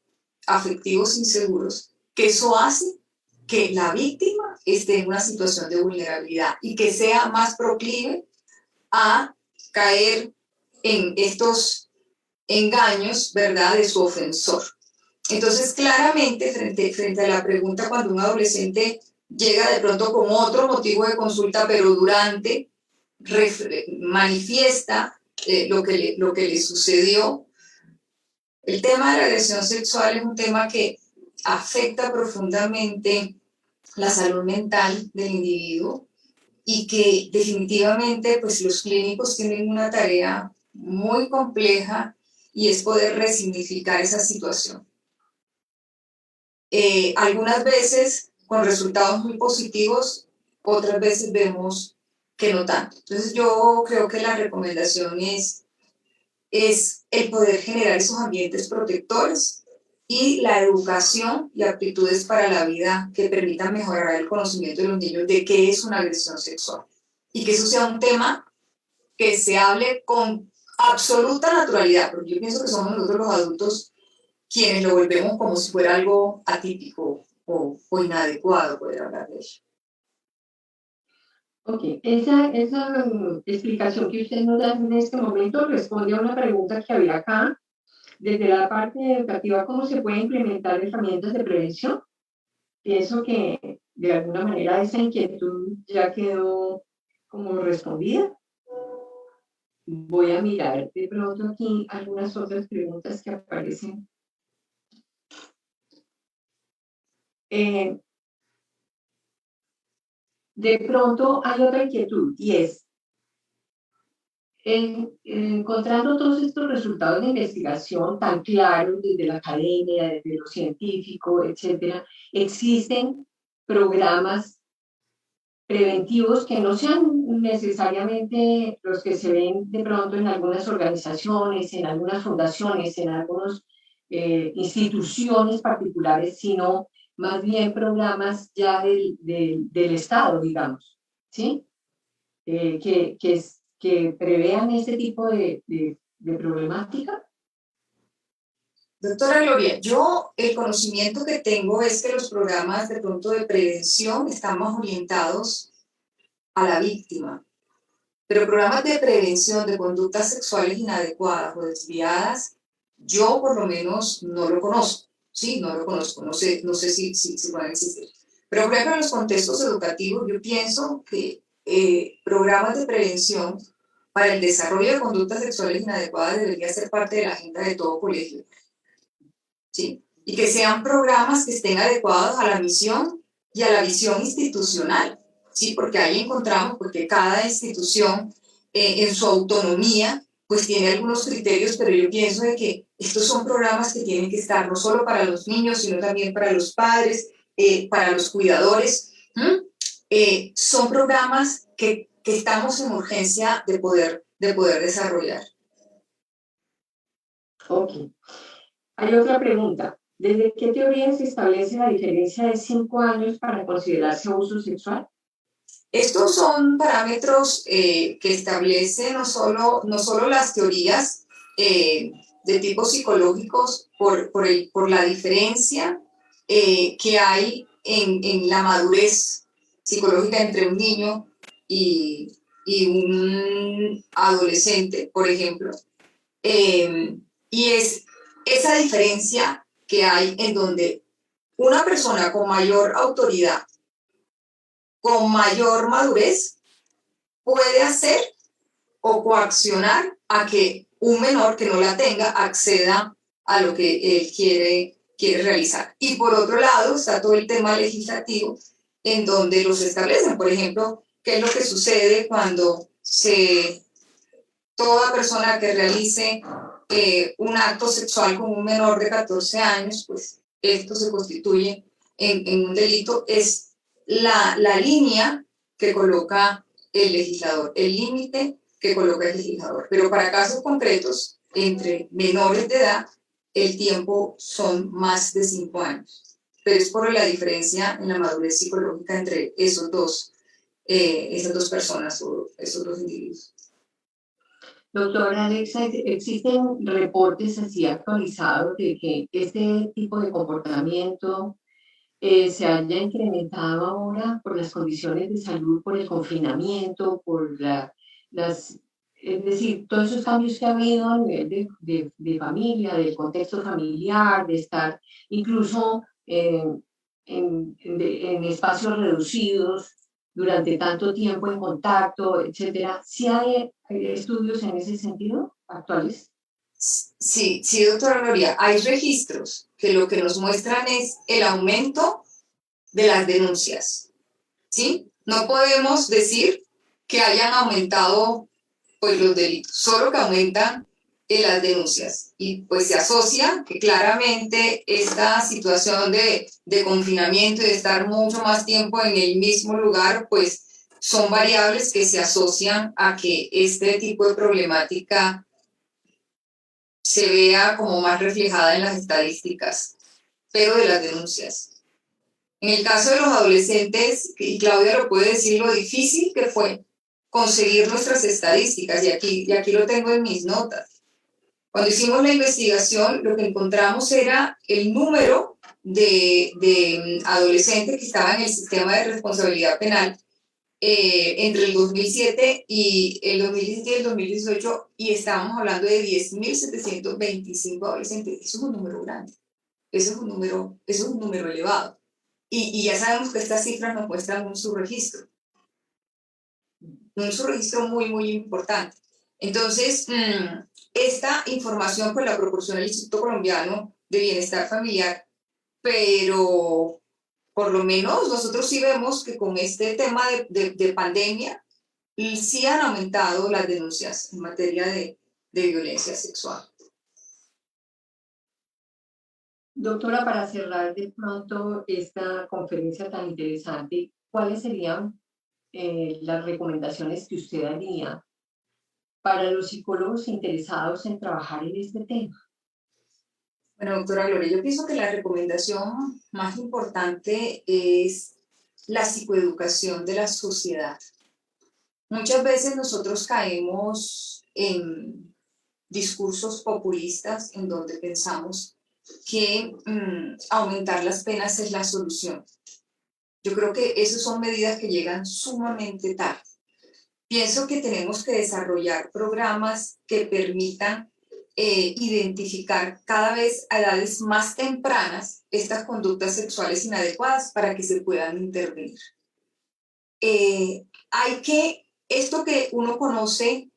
afectivos inseguros, que eso hace que la víctima esté en una situación de vulnerabilidad y que sea más proclive a caer en estos engaños, ¿verdad?, de su ofensor. Entonces, claramente, frente a la pregunta, cuando un adolescente llega de pronto con otro motivo de consulta, pero durante manifiesta lo que le sucedió, el tema de la agresión sexual es un tema que afecta profundamente la salud mental del individuo y que definitivamente pues los clínicos tienen una tarea muy compleja y es poder resignificar esa situación. Algunas veces con resultados muy positivos, otras veces vemos que no tanto. Entonces yo creo que la recomendación es el poder generar esos ambientes protectores y la educación y aptitudes para la vida que permitan mejorar el conocimiento de los niños de qué es una agresión sexual. Y que eso sea un tema que se hable con absoluta naturalidad, porque yo pienso que somos nosotros los adultos quienes lo volvemos como si fuera algo atípico, o inadecuado poder hablar de ello. Ok, esa explicación que usted nos da en este momento responde a una pregunta que había acá. Desde la parte educativa, ¿cómo se puede implementar herramientas de prevención? Pienso que de alguna manera esa inquietud ya quedó como respondida. Voy a mirar de pronto aquí algunas otras preguntas que aparecen. De pronto hay otra inquietud y es, encontrando todos estos resultados de investigación tan claros desde la academia, desde lo científico, etcétera, existen programas preventivos que no sean necesariamente los que se ven de pronto en algunas organizaciones, en algunas fundaciones, en algunas instituciones particulares, sino más bien programas ya del Estado, digamos, ¿sí? Que prevean este tipo de problemática. Doctora Gloria, yo el conocimiento que tengo es que los programas de pronto de prevención están más orientados a la víctima, pero programas de prevención de conductas sexuales inadecuadas o desviadas, yo por lo menos no lo conozco, ¿sí? No lo conozco, no sé si pueden existir. Pero por ejemplo en los contextos educativos yo pienso que programas de prevención para el desarrollo de conductas sexuales inadecuadas debería ser parte de la agenda de todo colegio. ¿Sí? Y que sean programas que estén adecuados a la misión y a la visión institucional, ¿sí? Porque ahí encontramos porque cada institución en su autonomía pues tiene algunos criterios, pero yo pienso de que estos son programas que tienen que estar no solo para los niños, sino también para los padres, para los cuidadores. Son programas que estamos en urgencia de poder desarrollar. Ok. Hay otra pregunta. ¿Desde qué teoría se establece la diferencia de 5 años para considerarse abuso sexual? Estos son parámetros que establecen no solo las teorías de tipo psicológicos por la diferencia que hay en la madurez psicológica entre un niño y un adolescente, por ejemplo. Y es esa diferencia que hay en donde una persona con mayor autoridad, con mayor madurez, puede hacer o coaccionar a que un menor que no la tenga acceda a lo que él quiere realizar. Y por otro lado está todo el tema legislativo en donde los establecen. Por ejemplo, qué es lo que sucede cuando toda persona que realice un acto sexual con un menor de 14 años, pues esto se constituye en un delito. Es la línea que coloca el legislador, el límite que coloca el legislador. Pero para casos concretos, entre menores de edad, el tiempo son más de 5 años. Pero es por la diferencia en la madurez psicológica entre esas dos personas o esos dos individuos. Doctora Alexa, ¿existen reportes así actualizados de que este tipo de comportamiento se haya incrementado ahora por las condiciones de salud, por el confinamiento, por es decir, todos esos cambios que ha habido a nivel de familia, del contexto familiar, de estar incluso en espacios reducidos durante tanto tiempo en contacto, etcétera? ¿Sí hay estudios en ese sentido actuales? Sí, doctora Gloria, hay registros que lo que nos muestran es el aumento de las denuncias, ¿sí? No podemos decir que hayan aumentado pues, los delitos, solo que aumentan las denuncias. Y pues se asocia que claramente esta situación de confinamiento y de estar mucho más tiempo en el mismo lugar, pues son variables que se asocian a que este tipo de problemática se vea como más reflejada en las estadísticas, pero de las denuncias. En el caso de los adolescentes, y Claudia lo puede decir, lo difícil que fue conseguir nuestras estadísticas, y aquí lo tengo en mis notas. Cuando hicimos la investigación, lo que encontramos era el número de adolescentes que estaban en el sistema de responsabilidad penal entre el 2007 y el 2018, y estábamos hablando de 10.725 adolescentes. Eso es un número grande, eso es un número elevado. Y ya sabemos que estas cifras nos muestran un subregistro muy, muy importante. Entonces, esta información pues la proporciona el Instituto Colombiano de Bienestar Familiar, pero por lo menos nosotros sí vemos que con este tema de pandemia sí han aumentado las denuncias en materia de violencia sexual. Doctora, para cerrar de pronto esta conferencia tan interesante, ¿cuáles serían las recomendaciones que usted haría para los psicólogos interesados en trabajar en este tema? Bueno, doctora Gloria, yo pienso que la recomendación más importante es la psicoeducación de la sociedad. Muchas veces nosotros caemos en discursos populistas en donde pensamos que aumentar las penas es la solución. Yo creo que esas son medidas que llegan sumamente tarde. Pienso que tenemos que desarrollar programas que permitan identificar cada vez a edades más tempranas estas conductas sexuales inadecuadas para que se puedan intervenir. Esto que uno conoce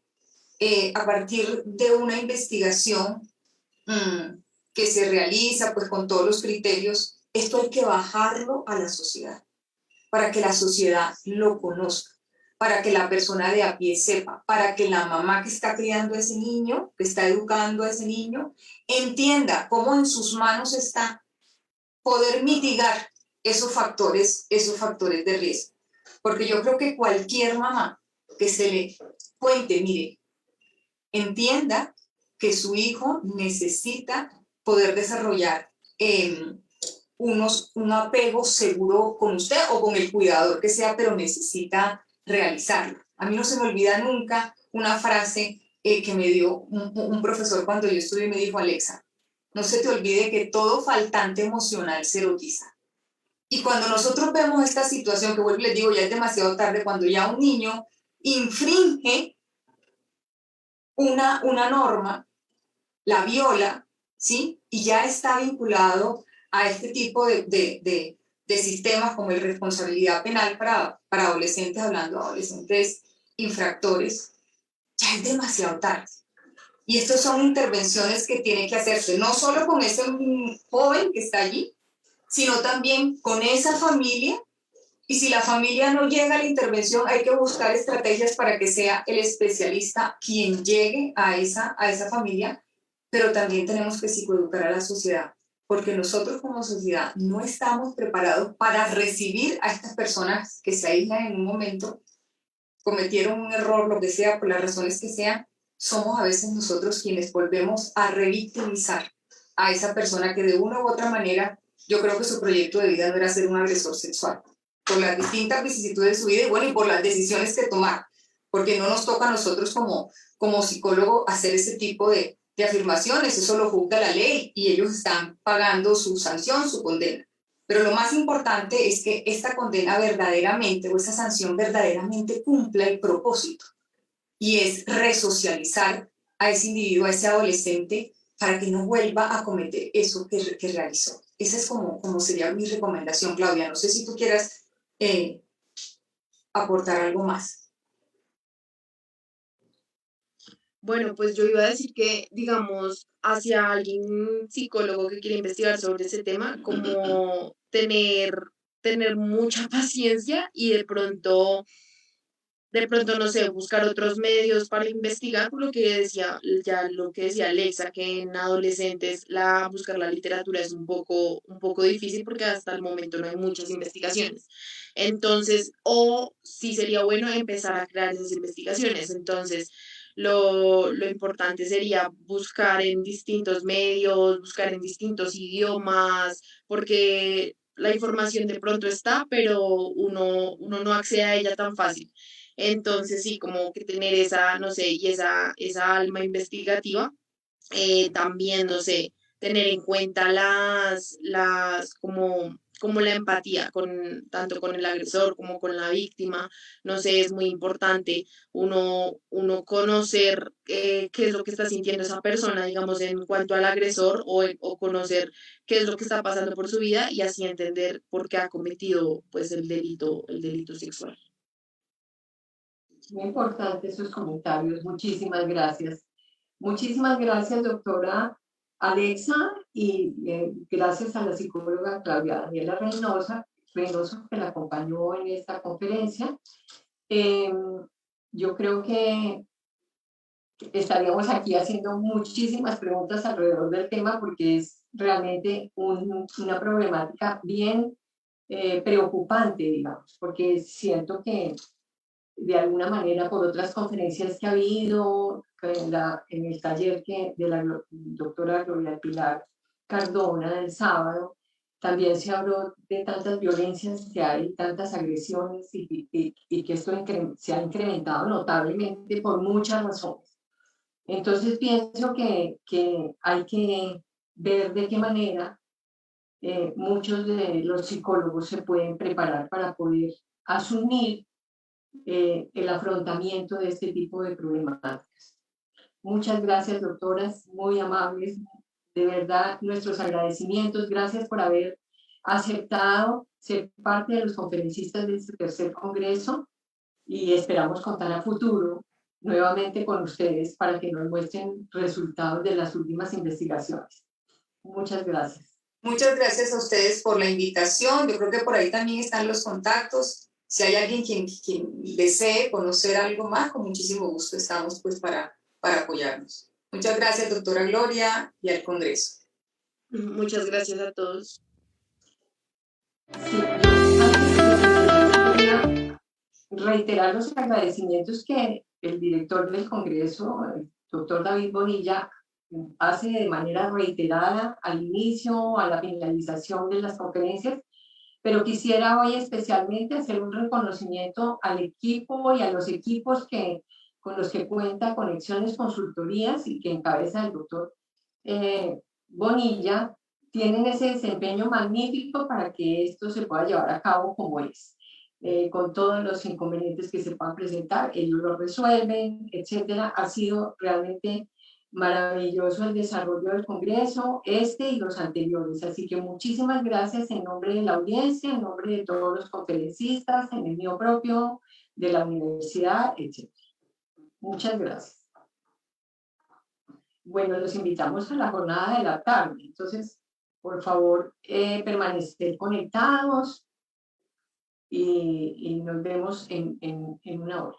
a partir de una investigación que se realiza pues con todos los criterios, esto hay que bajarlo a la sociedad, para que la sociedad lo conozca, para que la persona de a pie sepa, para que la mamá que está criando a ese niño, que está educando a ese niño, entienda cómo en sus manos está poder mitigar esos factores de riesgo. Porque yo creo que cualquier mamá que se le cuente, mire, entienda que su hijo necesita poder desarrollar un apego seguro con usted o con el cuidador que sea, pero necesita realizarlo. A mí no se me olvida nunca una frase que me dio un profesor cuando yo estudié, me dijo: Alexa, no se te olvide que todo faltante emocional se erotiza. Y cuando nosotros vemos esta situación, que vuelvo y les digo, ya es demasiado tarde, cuando ya un niño infringe una norma, la viola, ¿sí? Y ya está vinculado a este tipo de sistemas como el responsabilidad penal para adolescentes, hablando de adolescentes infractores, ya es demasiado tarde. Y estas son intervenciones que tienen que hacerse no solo con ese joven que está allí, sino también con esa familia. Y si la familia no llega a la intervención, hay que buscar estrategias para que sea el especialista quien llegue a esa familia, pero también tenemos que psicoeducar a la sociedad, porque nosotros como sociedad no estamos preparados para recibir a estas personas que se aíslan en un momento, cometieron un error, lo que sea, por las razones que sean. Somos a veces nosotros quienes volvemos a revictimizar a esa persona que de una u otra manera, yo creo que su proyecto de vida no era ser un agresor sexual, por las distintas vicisitudes de su vida y bueno, y por las decisiones que tomar, porque no nos toca a nosotros como psicólogo hacer ese tipo de afirmaciones, eso lo juzga la ley y ellos están pagando su sanción, su condena. Pero lo más importante es que esta condena verdaderamente o esa sanción verdaderamente cumpla el propósito, y es resocializar a ese individuo, a ese adolescente, para que no vuelva a cometer eso que realizó. Esa es como sería mi recomendación, Claudia. No sé si tú quieras aportar algo más. Bueno, pues yo iba a decir que, digamos, hacia alguien psicólogo que quiere investigar sobre ese tema, como tener mucha paciencia y de pronto, no sé, buscar otros medios para investigar, por lo que decía, ya lo que decía Alexa, que en adolescentes buscar la literatura es un poco difícil porque hasta el momento no hay muchas investigaciones. Entonces, o sí sería bueno empezar a crear esas investigaciones. Entonces, lo importante sería buscar en distintos medios, buscar en distintos idiomas, porque la información de pronto está, pero uno no accede a ella tan fácil. Entonces, sí, como que tener esa, no sé, y esa alma investigativa, también, no sé, tener en cuenta como la empatía, tanto con el agresor como con la víctima. No sé, es muy importante uno conocer qué es lo que está sintiendo esa persona, digamos, en cuanto al agresor, o conocer qué es lo que está pasando por su vida y así entender por qué ha cometido pues el delito sexual. Muy importantes sus comentarios. Muchísimas gracias. Muchísimas gracias, doctora Alexa, y gracias a la psicóloga Claudia Daniela Reynoso, que la acompañó en esta conferencia. Yo creo que estaríamos aquí haciendo muchísimas preguntas alrededor del tema porque es realmente una problemática bien preocupante, digamos, porque siento que de alguna manera por otras conferencias que ha habido, en el taller de la doctora Gloria Pilar Cardona del sábado, también se habló de tantas violencias que hay, tantas agresiones y que esto se ha incrementado notablemente por muchas razones. Entonces pienso que hay que ver de qué manera muchos de los psicólogos se pueden preparar para poder asumir el afrontamiento de este tipo de problemáticas. Muchas gracias, doctoras, muy amables. De verdad, nuestros agradecimientos. Gracias por haber aceptado ser parte de los conferencistas de este tercer congreso y esperamos contar a futuro nuevamente con ustedes para que nos muestren resultados de las últimas investigaciones. Muchas gracias. Muchas gracias a ustedes por la invitación. Yo creo que por ahí también están los contactos. Si hay alguien quien desee conocer algo más, con muchísimo gusto estamos pues para apoyarnos. Muchas gracias, doctora Gloria, y al Congreso. Muchas gracias a todos. Sí, yo quería reiterar los agradecimientos que el director del Congreso, el doctor David Bonilla, hace de manera reiterada al inicio, a la finalización de las conferencias, pero quisiera hoy especialmente hacer un reconocimiento al equipo y a los equipos con los que cuenta Conexiones Consultorías y que encabeza el doctor Bonilla. Tienen ese desempeño magnífico para que esto se pueda llevar a cabo como es. Con todos los inconvenientes que se puedan presentar, ellos lo resuelven, etcétera. Ha sido realmente maravilloso el desarrollo del Congreso, y los anteriores. Así que muchísimas gracias en nombre de la audiencia, en nombre de todos los conferencistas, en el mío propio, de la universidad, etc. Muchas gracias. Bueno, los invitamos a la jornada de la tarde. Entonces, por favor, permanecer conectados y nos vemos en una hora.